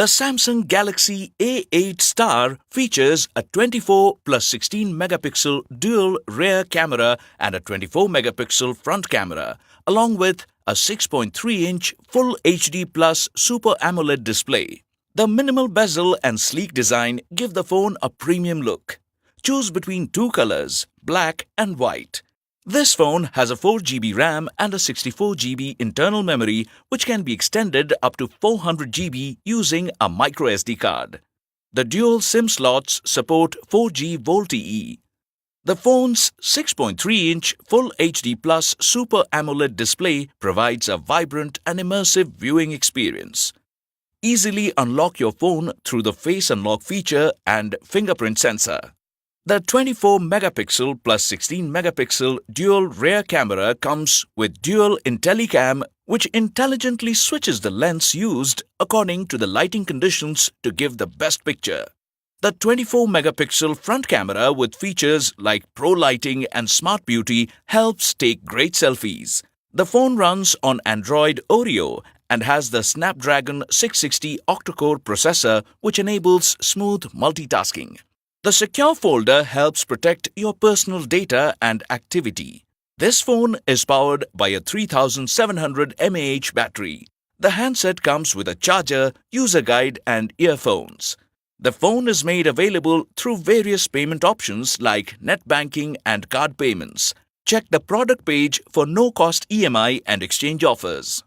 The Samsung Galaxy A8 Star features a 24 plus 16 megapixel dual rear camera and a 24 megapixel front camera, along with a 6.3-inch Full HD Plus Super AMOLED display. The minimal bezel and sleek design give the phone a premium look. Choose between two colors, black and white. This phone has a 4GB RAM and a 64GB internal memory, which can be extended up to 400GB using a microSD card. The dual SIM slots support 4G VoLTE. The phone's 6.3-inch Full HD Plus Super AMOLED display provides a vibrant and immersive viewing experience. Easily unlock your phone through the Face Unlock feature and fingerprint sensor. The 24 megapixel plus 16 megapixel dual rear camera comes with dual IntelliCam, which intelligently switches the lens used according to the lighting conditions to give the best picture. The 24 megapixel front camera with features like Pro Lighting and Smart Beauty helps take great selfies. The phone runs on Android Oreo and has the Snapdragon 660 octa-core processor, which enables smooth multitasking. The secure folder helps protect your personal data and activity. This phone is powered by a 3700 mAh battery. The handset comes with a charger, user guide and earphones. The phone is made available through various payment options like net banking and card payments. Check the product page for no-cost EMI and exchange offers.